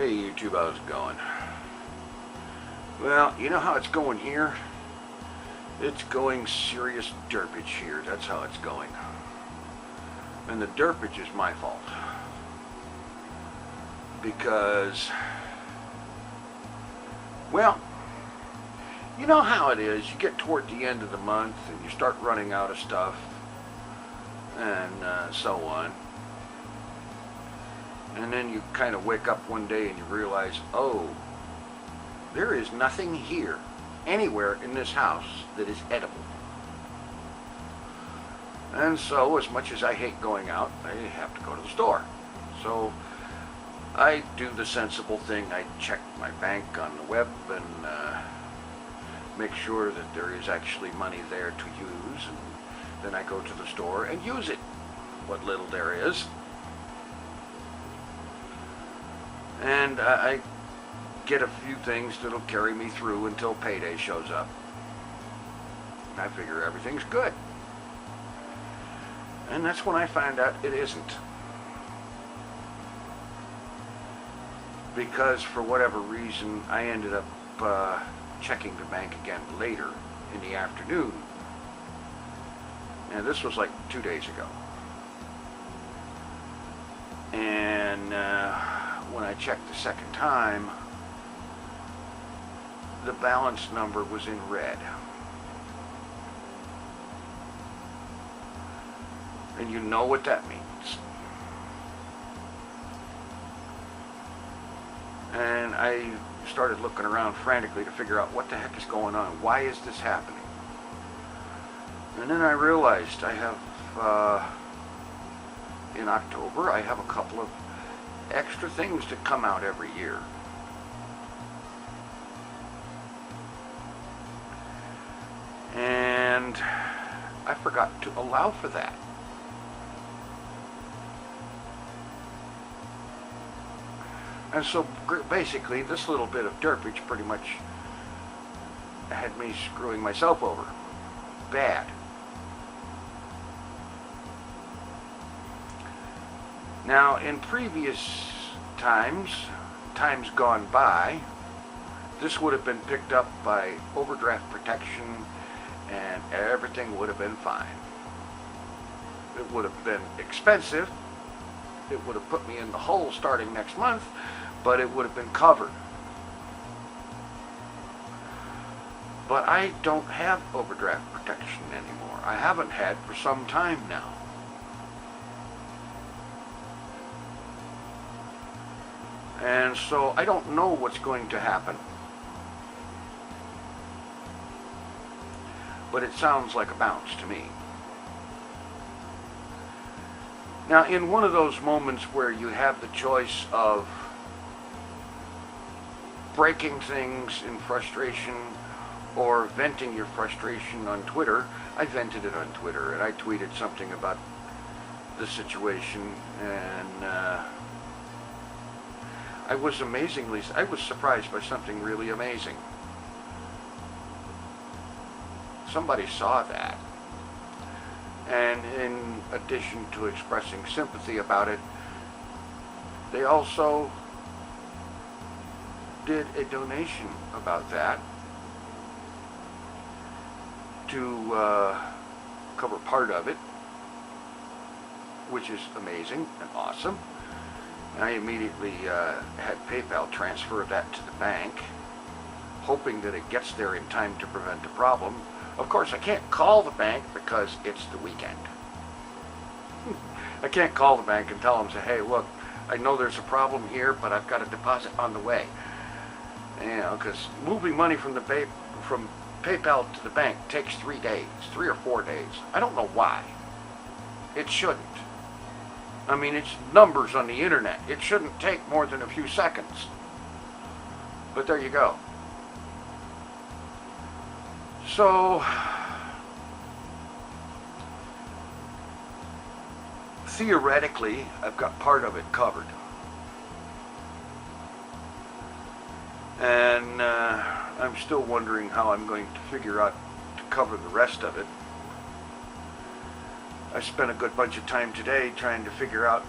Hey YouTube, how's it going? Well, you know how it's going here? It's going serious derpage here. That's how it's going. And the derpage is my fault. Because, well, you know how it is. You get toward the end of the month and you start running out of stuff and so on. And then you kind of wake up one day and you realize, oh, there is nothing here, anywhere in this house that is edible. And so, as much as I hate going out, I have to go to the store. So, I do the sensible thing. I check my bank on the web and make sure that there is actually money there to use. And then I go to the store and use it, what little there is. And I get a few things that'll carry me through until payday shows up. I figure everything's good. And that's when I find out it isn't. Because for whatever reason, I ended up checking the bank again later in the afternoon. And this was like 2 days ago. And when I checked the second time, the balance number was in red. And you know what that means. And I started looking around frantically to figure out what the heck is going on. Why is this happening? And then I realized I have, in October, I have a couple of extra things that come out every year. And I forgot to allow for that. And so basically this little bit of derpage pretty much had me screwing myself over. Bad. Now, in previous times gone by, this would have been picked up by overdraft protection and everything would have been fine. It would have been expensive. It would have put me in the hole starting next month, but it would have been covered. But I don't have overdraft protection anymore. I haven't had for some time now. And so I don't know what's going to happen. But it sounds like a bounce to me. Now, in one of those moments where you have the choice of breaking things in frustration or venting your frustration on Twitter, I vented it on Twitter and I tweeted something about the situation, and I was surprised by something really amazing. Somebody saw that. And in addition to expressing sympathy about it, they also did a donation about that to cover part of it, which is amazing and awesome. And I immediately had PayPal transfer that to the bank, hoping that it gets there in time to prevent a problem. Of course, I can't call the bank because it's the weekend. I can't call the bank and tell them, say, hey, look, I know there's a problem here, but I've got a deposit on the way. You know, because moving money from PayPal to the bank takes 3 days, 3 or 4 days. I don't know why. It shouldn't. I mean, it's numbers on the internet. It shouldn't take more than a few seconds. But there you go. So, theoretically, I've got part of it covered. And I'm still wondering how I'm going to figure out to cover the rest of it. I spent a good bunch of time today trying to figure out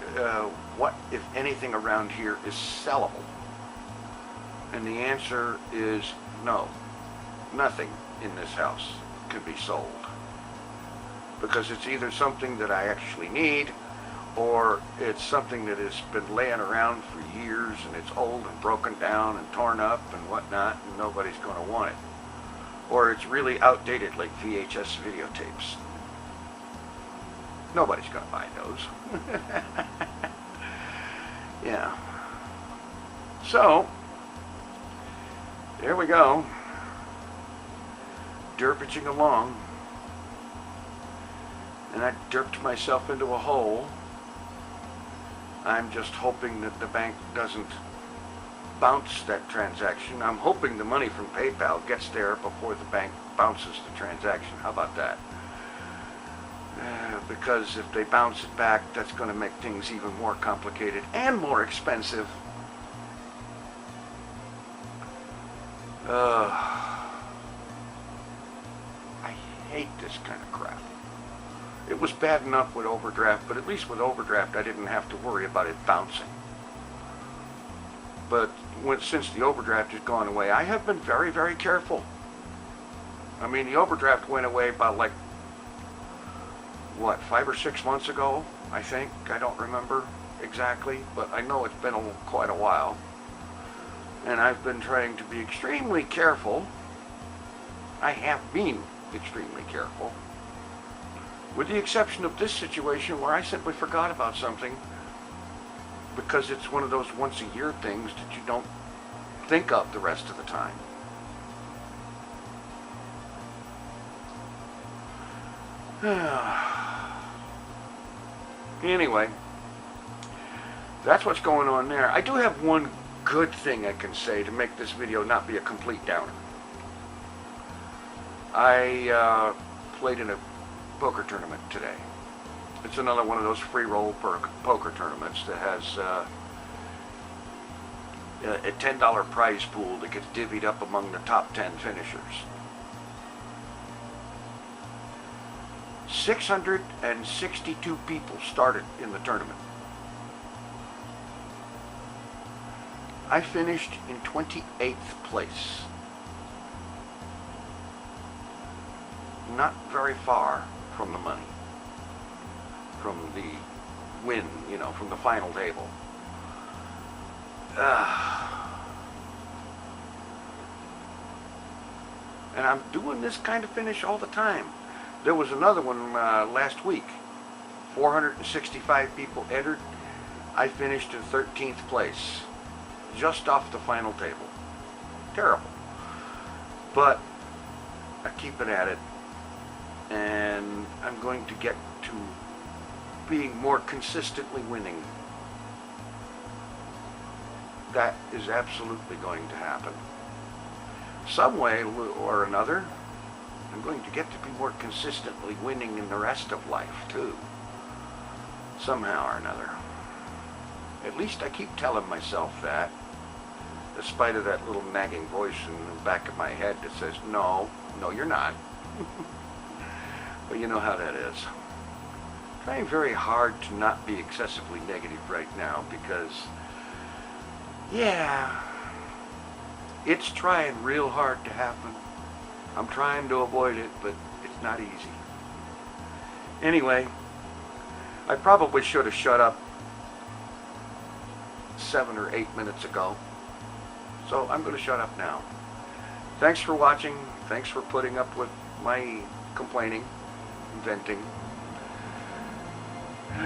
what, if anything, around here is sellable. And the answer is no. Nothing in this house can be sold. Because it's either something that I actually need, or it's something that has been laying around for years and it's old and broken down and torn up and whatnot, and nobody's going to want it. Or it's really outdated like VHS videotapes. Nobody's going to buy those. Yeah. So, there we go. Derpaging along. And I derped myself into a hole. I'm just hoping that the bank doesn't bounce that transaction. I'm hoping the money from PayPal gets there before the bank bounces the transaction. How about that? Because if they bounce it back, that's going to make things even more complicated and more expensive. I hate this kind of crap. It was bad enough with overdraft, but at least with overdraft I didn't have to worry about it bouncing. But since the overdraft has gone away, I have been very, very careful. I mean, the overdraft went away about like, what, 5 or 6 months ago, I think. I don't remember exactly, but I know it's been quite a while. And I've been trying to be extremely careful. I have been extremely careful. With the exception of this situation where I simply forgot about something because it's one of those once-a-year things that you don't think of the rest of the time. Anyway, that's what's going on there. I do have one good thing I can say to make this video not be a complete downer. I played in a poker tournament today. It's another one of those free roll poker tournaments that has a $10 prize pool that gets divvied up among the top 10 finishers. 662 people started in the tournament. I finished in 28th place. Not very far from the money, from the win, you know, from the final table. And I'm doing this kind of finish all the time. There was another one last week. 465 people entered. I finished in 13th place, just off the final table. Terrible. But I keep it at it. And I'm going to get to being more consistently winning. That is absolutely going to happen. Some way or another, I'm going to get to be more consistently winning in the rest of life, too. Somehow or another. At least I keep telling myself that, despite of that little nagging voice in the back of my head that says, no, you're not. But you know how that is. I'm trying very hard to not be excessively negative right now because, yeah, it's trying real hard to happen. I'm trying to avoid it, but it's not easy. Anyway, I probably should have shut up 7 or 8 minutes ago. So I'm going to shut up now. Thanks for watching. Thanks for putting up with my complaining. Venting. Take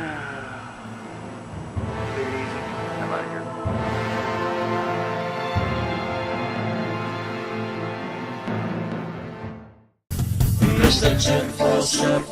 it easy. I'm out of here. Mr. TinFoilChef.